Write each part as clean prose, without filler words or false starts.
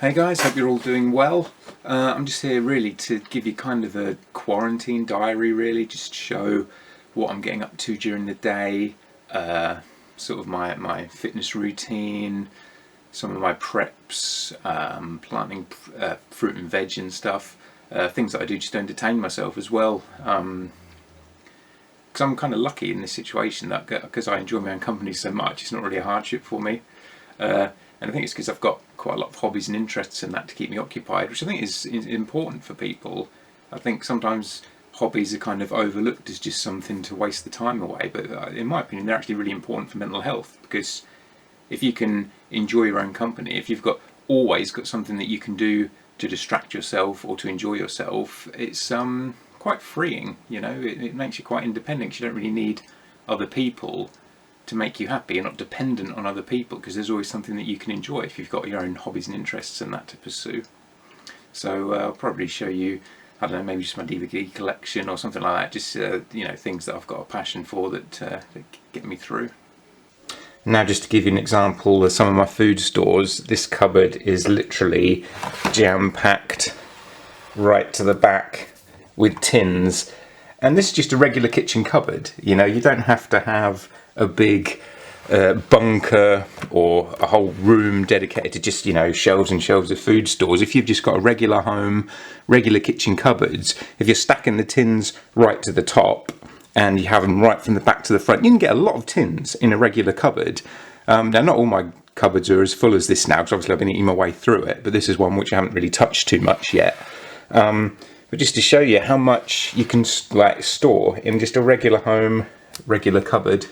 Hey guys, hope you're all doing well. I'm just here really to give you kind of a quarantine diary, really, just to show what I'm getting up to during the day, sort of my fitness routine, some of my preps, planting fruit and veg and stuff, things that I do just to entertain myself as well. Because I'm kind of lucky in this situation that because I enjoy my own company so much, it's not really a hardship for me. And I think it's because I've got quite a lot of hobbies and interests in that to keep me occupied, which I think is important for people. I think sometimes hobbies are kind of overlooked as just something to waste the time away, but in my opinion they're actually really important for mental health, because if you can enjoy your own company, if you've always got something that you can do to distract yourself or to enjoy yourself, it's quite freeing, you know. It makes you quite independent, 'cause you don't really need other people to make you happy. You're not dependent on other people, because there's always something that you can enjoy if you've got your own hobbies and interests and that to pursue. So I'll probably show you, I don't know, maybe just my DVD collection or something like that, just you know, things that I've got a passion for that get me through. Now, just to give you an example of some of my food stores, this cupboard is literally jam-packed right to the back with tins, and this is just a regular kitchen cupboard. You know, you don't have to have a big bunker or a whole room dedicated to just, you know, shelves and shelves of food stores. If you've just got a regular home, regular kitchen cupboards, if you're stacking the tins right to the top and you have them right from the back to the front, you can get a lot of tins in a regular cupboard. Now, not all my cupboards are as full as this now, because obviously I've been eating my way through it, but this is one which I haven't really touched too much yet. But just to show you how much you can like store in just a regular home, regular cupboard.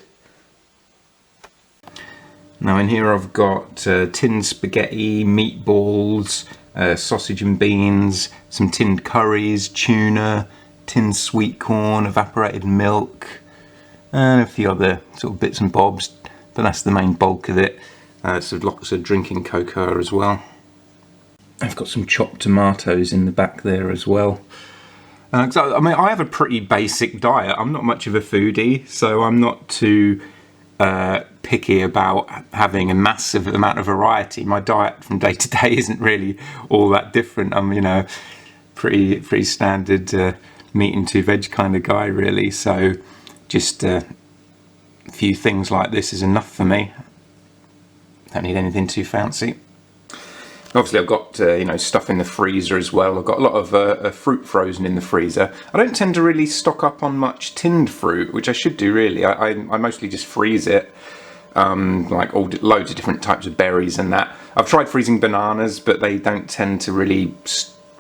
Now in here I've got tinned spaghetti, meatballs, sausage and beans, some tinned curries, tuna, tinned sweet corn, evaporated milk, and a few other sort of bits and bobs, but that's the main bulk of it. So lots of drinking cocoa as well. I've got some chopped tomatoes in the back there as well. So, I mean, I have a pretty basic diet. I'm not much of a foodie, so I'm not too picky about having a massive amount of variety. My diet from day to day isn't really all that different. I'm, you know, pretty standard meat and two veg kind of guy, really. So just a few things like this is enough for me. Don't need anything too fancy. Obviously I've got you know, stuff in the freezer as well. I've got a lot of fruit frozen in the freezer. I don't tend to really stock up on much tinned fruit, which I should do really. I mostly just freeze it, like loads of different types of berries and that. I've tried freezing bananas, but they don't tend to really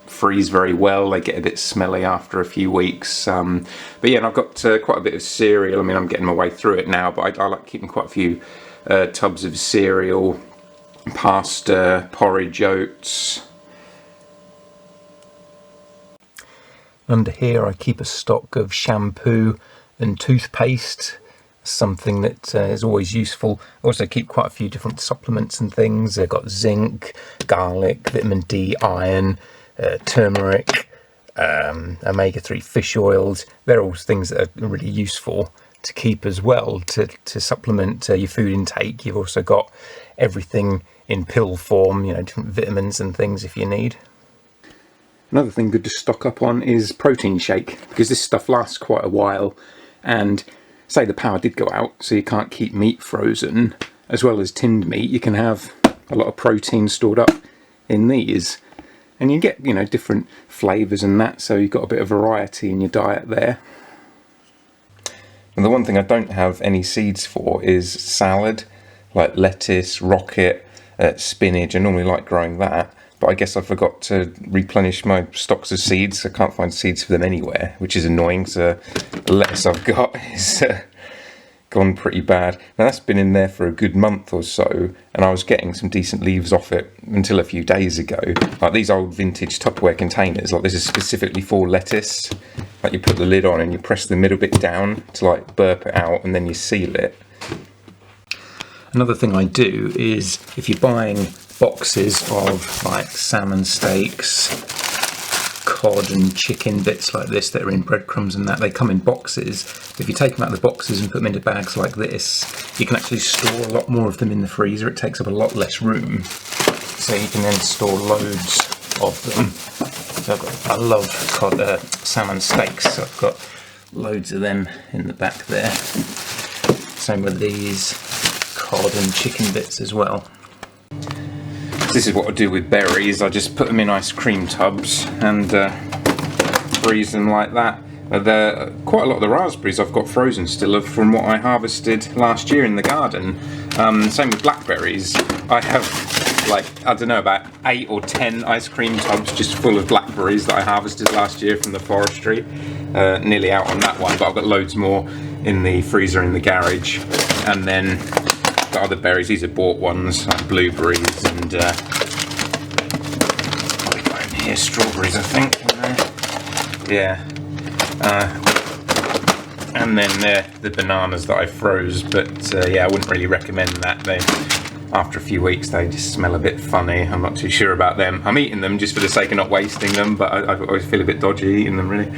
freeze very well. They get a bit smelly after a few weeks. But yeah, and I've got quite a bit of cereal. I mean, I'm getting my way through it now, but I like keeping quite a few tubs of cereal, pasta, porridge, oats. Under here I keep a stock of shampoo and toothpaste, something that is always useful. I also keep quite a few different supplements and things. I've got zinc, garlic, vitamin D, iron, turmeric, omega-3 fish oils. They're all things that are really useful to keep as well, to supplement your food intake. You've also got everything in pill form, you know, different vitamins and things if you need. Another thing good to stock up on is protein shake, because this stuff lasts quite a while, and say the power did go out, so you can't keep meat frozen, as well as tinned meat, you can have a lot of protein stored up in these, and you get, you know, different flavours and that, so you've got a bit of variety in your diet there. And the one thing I don't have any seeds for is salad, like lettuce, rocket, spinach. I normally like growing that, but I guess I forgot to replenish my stocks of seeds. I can't find seeds for them anywhere, which is annoying, so the lettuce I've got is gone pretty bad. Now that's been in there for a good month or so, and I was getting some decent leaves off it until a few days ago. Like these old vintage Tupperware containers, like this is specifically for lettuce. Like you put the lid on and you press the middle bit down to like burp it out, and then you seal it. Another thing I do is, if you're buying boxes of like salmon steaks, cod and chicken bits like this that are in breadcrumbs and that, they come in boxes. If you take them out of the boxes and put them into bags like this, you can actually store a lot more of them in the freezer. It takes up a lot less room. so you can then store loads of them. So I love salmon steaks, so I've got loads of them in the back there. Same with these cod and chicken bits as well. This is what I do with berries. I just put them in ice cream tubs and freeze them like that. Quite a lot of the raspberries I've got frozen still from what I harvested last year in the garden. Same with blackberries. I have, like, I don't know, about 8 or 10 ice cream tubs just full of blackberries that I harvested last year from the forestry. Nearly out on that one, but I've got loads more in the freezer in the garage. And then the other berries, these are bought ones, like blueberries and what have we got in here? Strawberries, I think. Yeah. And then the bananas that I froze, but yeah, I wouldn't really recommend that. After a few weeks they just smell a bit funny. I'm not too sure about them. I'm eating them just for the sake of not wasting them, but I always feel a bit dodgy eating them, really.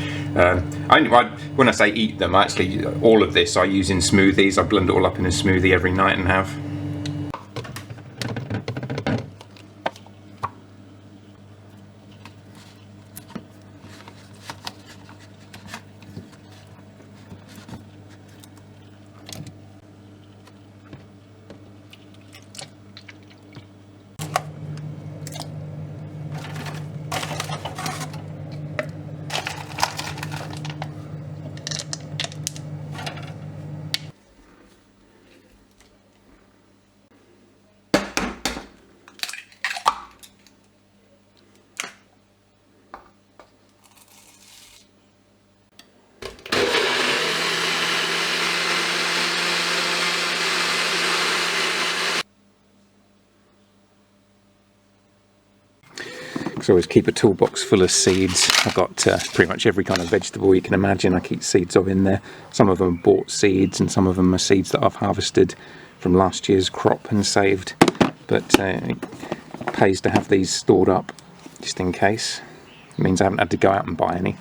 When I say eat them, actually all of this I use in smoothies. I blend it all up in a smoothie every night and have. I always keep a toolbox full of seeds. I've got pretty much every kind of vegetable you can imagine. I keep seeds of in there. Some of them are bought seeds and some of them are seeds that I've harvested from last year's crop and saved. But it pays to have these stored up just in case. It means I haven't had to go out and buy any.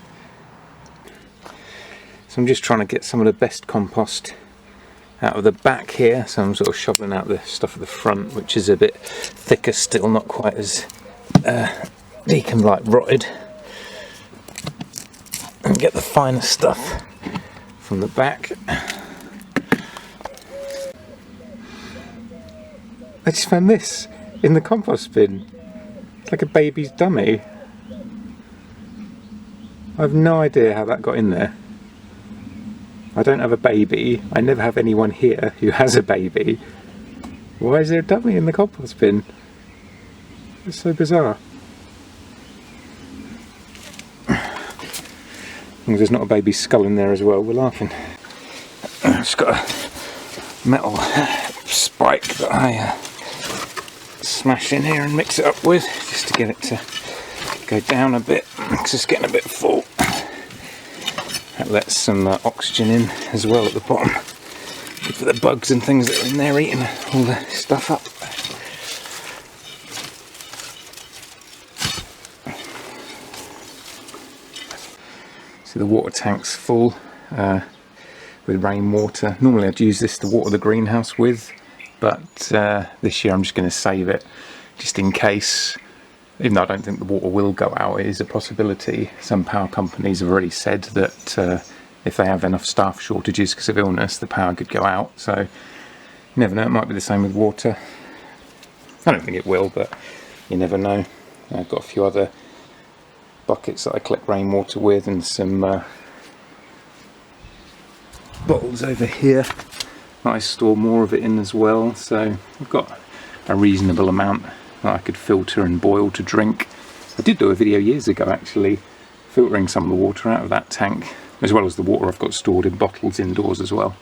So I'm just trying to get some of the best compost out of the back here. So I'm sort of shoveling out the stuff at the front, which is a bit thicker still, not quite as like rotted, and get the finer stuff from the back. I just found this in the compost bin. It's like a baby's dummy. I have no idea how that got in there. I don't have a baby. I never have anyone here who has a baby. Why is there a dummy in the compost bin? It's so bizarre. As long as there's not a baby skull in there as well, we're laughing. It's got a metal spike that I smash in here and mix it up with, just to get it to go down a bit, because it's getting a bit full. That lets some oxygen in as well at the bottom, good for the bugs and things that are in there eating all the stuff up. So the water tank's full with rainwater. Normally I'd use this to water the greenhouse with, but this year I'm just going to save it just in case. Even though I don't think the water will go out, it is a possibility. Some power companies have already said that if they have enough staff shortages because of illness, the power could go out. So you never know, it might be the same with water. I don't think it will, but you never know. I've got a few other buckets that I collect rainwater with, and some bottles over here that I store more of it in as well. So I've got a reasonable amount that I could filter and boil to drink. I did do a video years ago actually filtering some of the water out of that tank, as well as the water I've got stored in bottles indoors as well.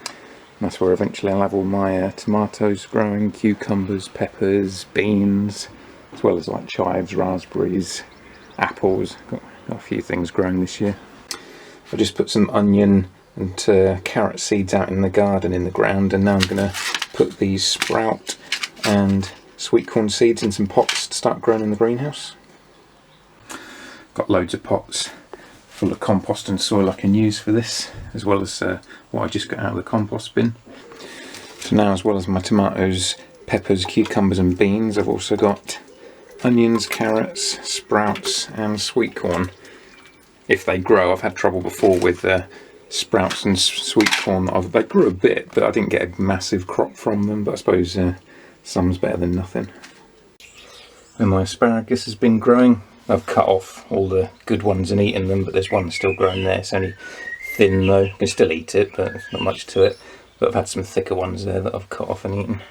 And that's where eventually I'll have all my tomatoes growing, cucumbers, peppers, beans, as well as like chives, raspberries, apples. Got a few things growing this year. I just put some onion and carrot seeds out in the garden in the ground, and now I'm going to put these sprout and sweet corn seeds in some pots to start growing in the greenhouse. Got loads of pots full of compost and soil I can use for this, as well as what I just got out of the compost bin. So now, as well as my tomatoes, peppers, cucumbers and beans. I've also got onions, carrots, sprouts and sweet corn. If they grow, I've had trouble before with sprouts and sweet corn. They grew a bit, but I didn't get a massive crop from them, but I suppose some's better than nothing. And my asparagus has been growing. I've cut off all the good ones and eaten them, but there's one still growing there. It's only thin though. You can still eat it, but there's not much to it. But I've had some thicker ones there that I've cut off and eaten.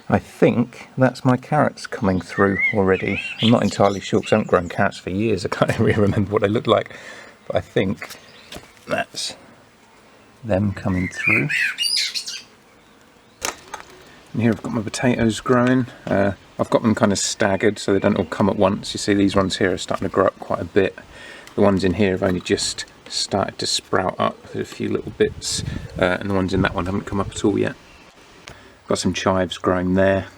I think that's my carrots coming through already. I'm not entirely sure because I haven't grown carrots for years. I can't really remember what they look like. But I think that's them coming through. And here I've got my potatoes growing. I've got them kind of staggered so they don't all come at once. You see these ones here are starting to grow up quite a bit. The ones in here have only just started to sprout up. There's a few little bits, and the ones in that one haven't come up at all yet. Got some chives growing there.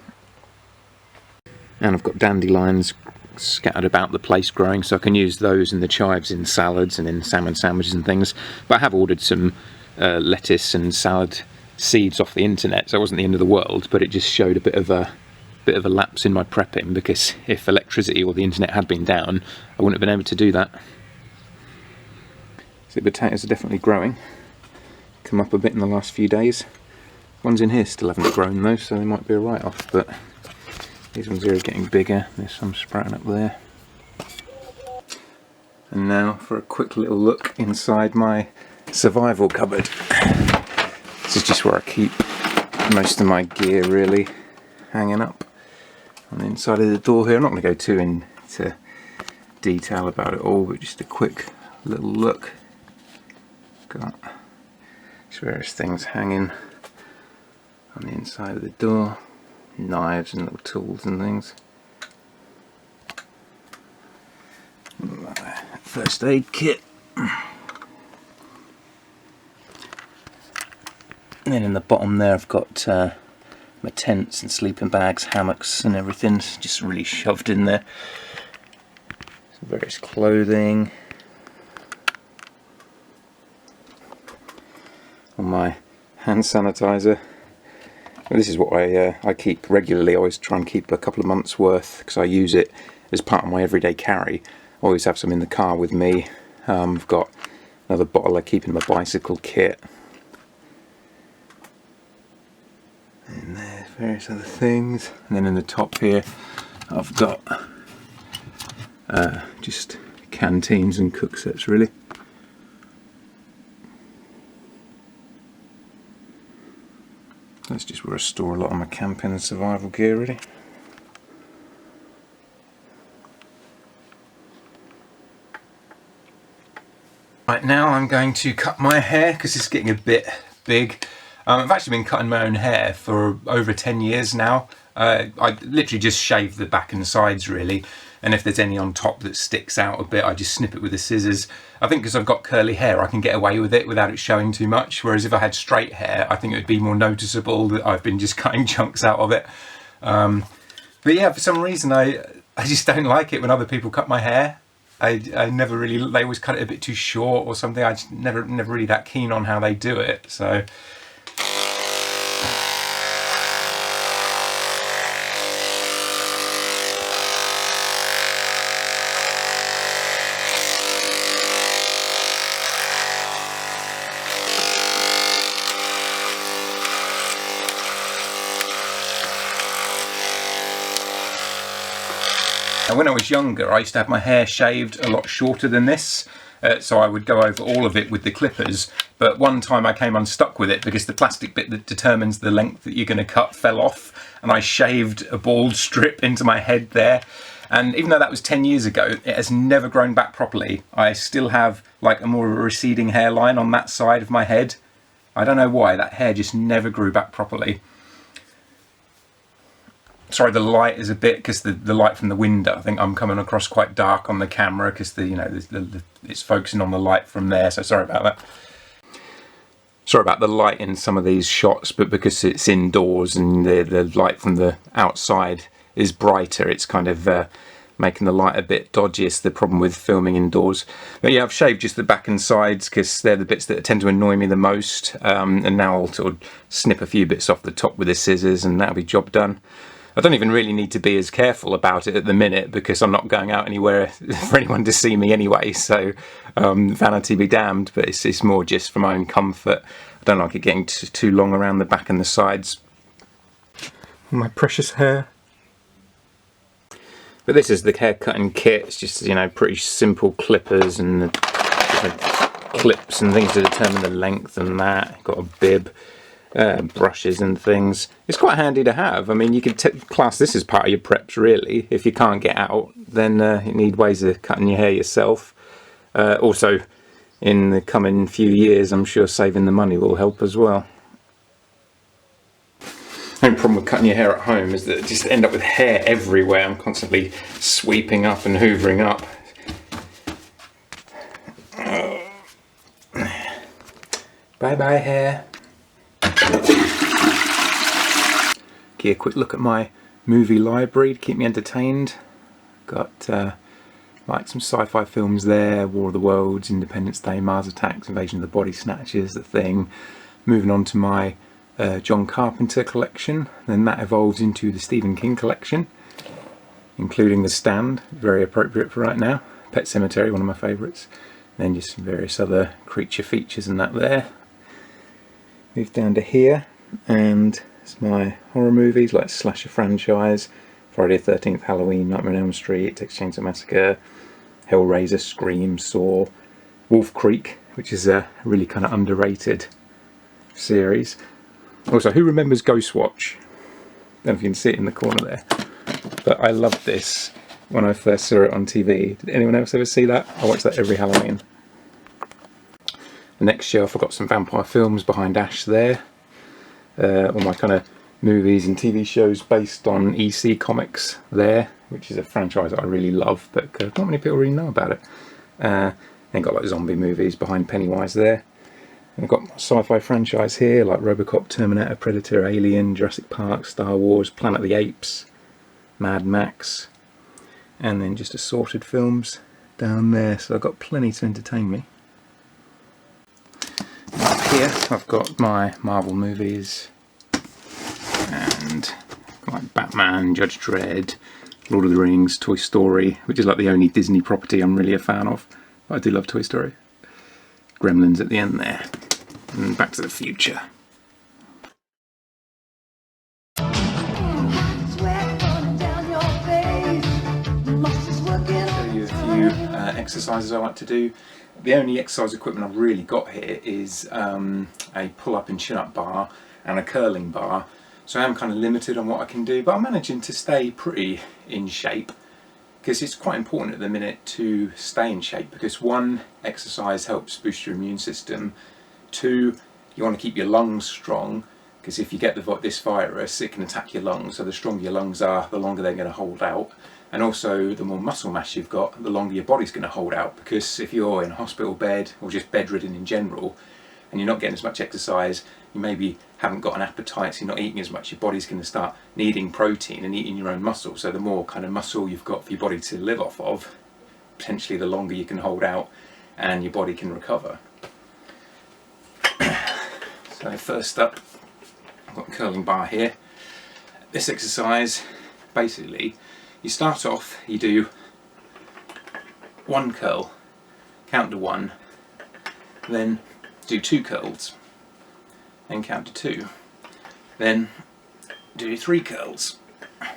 And I've got dandelions scattered about the place growing, so I can use those and the chives in salads and in salmon sandwiches and things. But I have ordered some lettuce and salad seeds off the internet, so it wasn't the end of the world, but it just showed a bit of a lapse in my prepping, because if electricity or the internet had been down, I wouldn't have been able to do that. So the potatoes are definitely growing. Come up a bit in the last few days. Ones in here still haven't grown though, so they might be a write-off, but these ones here are getting bigger. There's some sprouting up there. And now for a quick little look inside my survival cupboard. This is just where I keep most of my gear really hanging up on the inside of the door here. I'm not going to go too into detail about it all, but just a quick little look. Got just various things hanging on the inside of the door, knives and little tools and things. My first aid kit. And then in the bottom there I've got my tents and sleeping bags, hammocks and everything just really shoved in there. Some various clothing. On my hand sanitizer. Well, this is what I keep regularly. I always try and keep a couple of months worth because I use it as part of my everyday carry. I always have some in the car with me. I've got another bottle I keep in my bicycle kit. And there's various other things. And then in the top here I've got just canteens and cook sets really. That's just where I store a lot of my camping and survival gear really. Right, now I'm going to cut my hair because it's getting a bit big. I've actually been cutting my own hair for over 10 years now. I literally just shave the back and sides really, and if there's any on top that sticks out a bit I just snip it with the scissors. I think because I've got curly hair I can get away with it without it showing too much, whereas if I had straight hair I think it would be more noticeable that I've been just cutting chunks out of it. But yeah, for some reason I just don't like it when other people cut my hair. I never really, they always cut it a bit too short or something. I just never really that keen on how they do it, so. And when I was younger, I used to have my hair shaved a lot shorter than this, so I would go over all of it with the clippers. But one time I came unstuck with it because the plastic bit that determines the length that you're going to cut fell off, and I shaved a bald strip into my head there. And even though that was 10 years ago, it has never grown back properly. I still have like a more receding hairline on that side of my head. I don't know why, that hair just never grew back properly. Sorry, the light is a bit, because the light from the window, I think I'm coming across quite dark on the camera because it's focusing on the light from there, so sorry about that. Sorry about the light in some of these shots, but because it's indoors and the light from the outside is brighter, it's kind of making the light a bit dodgy. It's the problem with filming indoors. But yeah, I've shaved just the back and sides because they're the bits that tend to annoy me the most. And now I'll sort of snip a few bits off the top with the scissors and that'll be job done. I don't even really need to be as careful about it at the minute because I'm not going out anywhere for anyone to see me anyway, so vanity be damned, but it's more just for my own comfort. I don't like it getting too long around the back and the sides. My precious hair. But this is the hair cutting kit. It's just, you know, pretty simple clippers and different clips and things to determine the length and that. Got a bib. Brushes and things. It's quite handy to have. I mean, you could class this as part of your preps really. If you can't get out, then you need ways of cutting your hair yourself. Also, in the coming few years, I'm sure saving the money will help as well. The only problem with cutting your hair at home is that you just end up with hair everywhere. I'm constantly sweeping up and hoovering up. Bye bye hair. Give a quick look at my movie library to keep me entertained. Got like some sci-fi films there, War of the Worlds, Independence Day, Mars Attacks, Invasion of the Body Snatchers, The Thing. Moving on to my John Carpenter collection, then that evolves into the Stephen King collection, including The Stand, very appropriate for right now. Pet Sematary, one of my favourites. Then just some various other creature features and that there. Move down to here, and it's my horror movies like Slasher franchise, Friday the 13th, Halloween, Nightmare on Elm Street, Texas Chainsaw Massacre, Hellraiser, Scream, Saw, Wolf Creek, which is a really kind of underrated series. Also, who remembers Ghostwatch? I don't know if you can see it in the corner there, but I loved this when I first saw it on TV. Did anyone else ever see that? I watch that every Halloween. The next shelf, I've got some vampire films behind Ash there. All my kind of movies and TV shows based on EC Comics there, which is a franchise that I really love, but not many people really know about it. Then got like zombie movies behind Pennywise there. And I've got my sci-fi franchise here, like Robocop, Terminator, Predator, Alien, Jurassic Park, Star Wars, Planet of the Apes, Mad Max, and then just assorted films down there, so I've got plenty to entertain me. Up here I've got my Marvel movies, and like Batman, Judge Dredd, Lord of the Rings, Toy Story, which is like the only Disney property I'm really a fan of. But I do love Toy Story. Gremlins at the end there, and Back to the Future. Exercises I like to do. The only exercise equipment I've really got here is a pull-up and chin-up bar and a curling bar, so I am kind of limited on what I can do, but I'm managing to stay pretty in shape, because it's quite important at the minute to stay in shape, because one, exercise helps boost your immune system, two, you want to keep your lungs strong, because if you get this virus it can attack your lungs, so the stronger your lungs are, the longer they're going to hold out. And also, the more muscle mass you've got, the longer your body's going to hold out, because if you're in a hospital bed or just bedridden in general and you're not getting as much exercise, you maybe haven't got an appetite, so you're not eating as much, your body's going to start needing protein and eating your own muscle. So the more kind of muscle you've got for your body to live off of, potentially the longer you can hold out and your body can recover. So first up, I've got a curling bar here. This exercise, basically, you start off, you do one curl, count to one, then do two curls, then count to two, then do three curls, and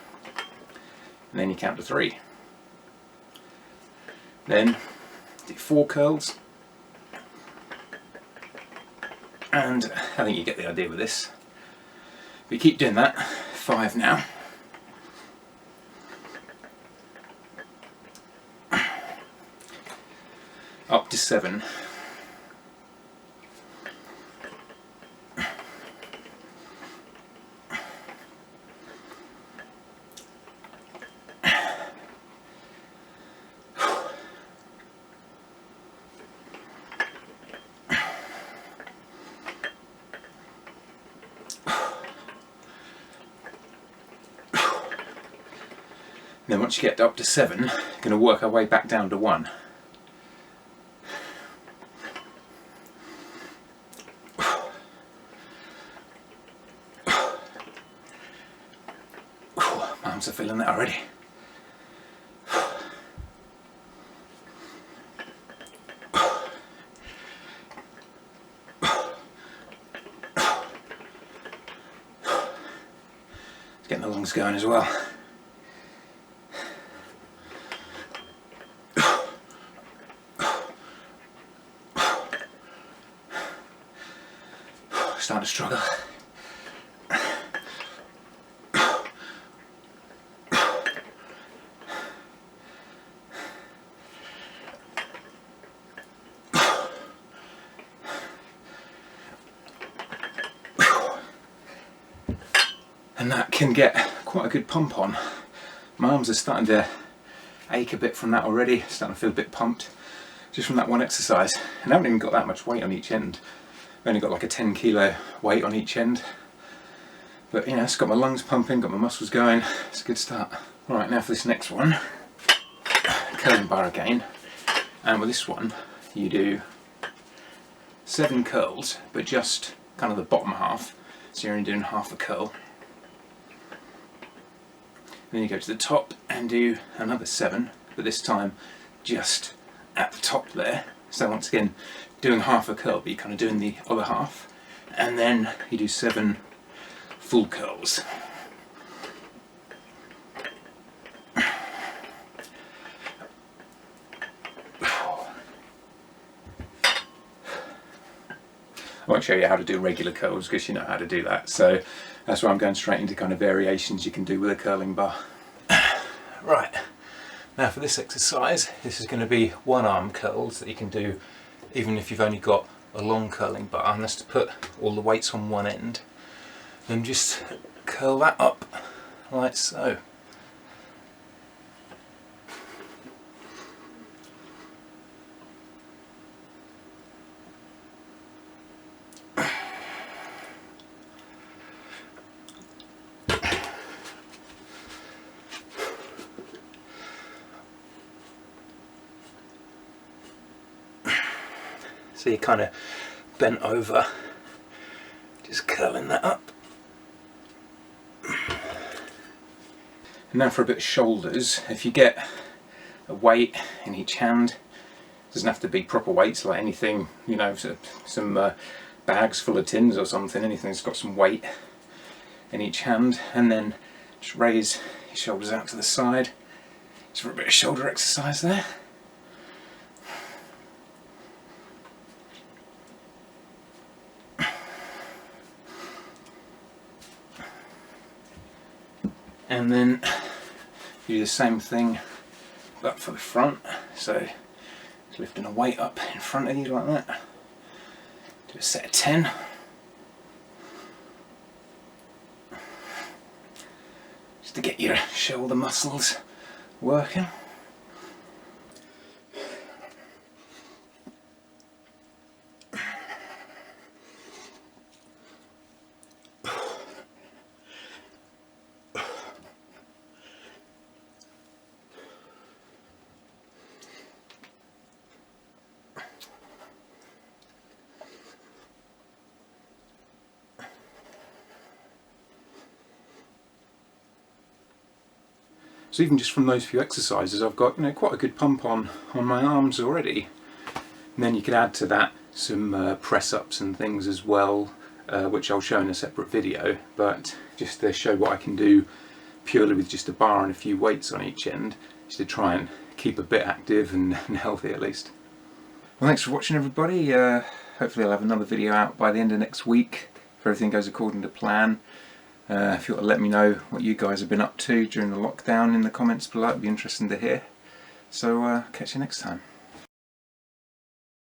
then you count to three, then do four curls, and I think you get the idea with this. We keep doing that, 5 now. Up to 7. then once you get up to 7, you're going to work our way back down to 1. My arms are feeling that already. It's getting the lungs going as well. Starting to struggle. And that can get quite a good pump on. My arms are starting to ache a bit from that already, starting to feel a bit pumped just from that one exercise. And I haven't even got that much weight on each end. I've only got like a 10 kilo weight on each end. But you know, it's got my lungs pumping, got my muscles going. It's a good start. Alright, now for this next one. Curling bar again. And with this one, you do 7 curls, but just kind of the bottom half. So you're only doing half a curl. Then you go to the top and do another 7, but this time just at the top there. So once again, doing half a curl, but you're kind of doing the other half. And then you do 7 full curls. I won't show you how to do regular curls because you know how to do that. So that's why I'm going straight into kind of variations you can do with a curling bar. Right, now for this exercise, this is going to be one arm curls that you can do even if you've only got a long curling bar, and that's to put all the weights on one end. Then just curl that up like so. So you're kind of bent over, just curling that up. And now for a bit of shoulders. If you get a weight in each hand, it doesn't have to be proper weights, like anything, you know, some bags full of tins or something, anything that's got some weight in each hand, and then just raise your shoulders out to the side, just for a bit of shoulder exercise there. And then you do the same thing but for the front, so just lifting a weight up in front of you like that. Do a set of 10. Just to get your shoulder muscles working. So even just from those few exercises, I've got, you know, quite a good pump on my arms already. And then you could add to that some press-ups and things as well, which I'll show in a separate video. But just to show what I can do purely with just a bar and a few weights on each end, just to try and keep a bit active and healthy at least. Well, thanks for watching, everybody. Hopefully I'll have another video out by the end of next week if everything goes according to plan. If you want to let me know what you guys have been up to during the lockdown in the comments below, it'd be interesting to hear. So catch you next time.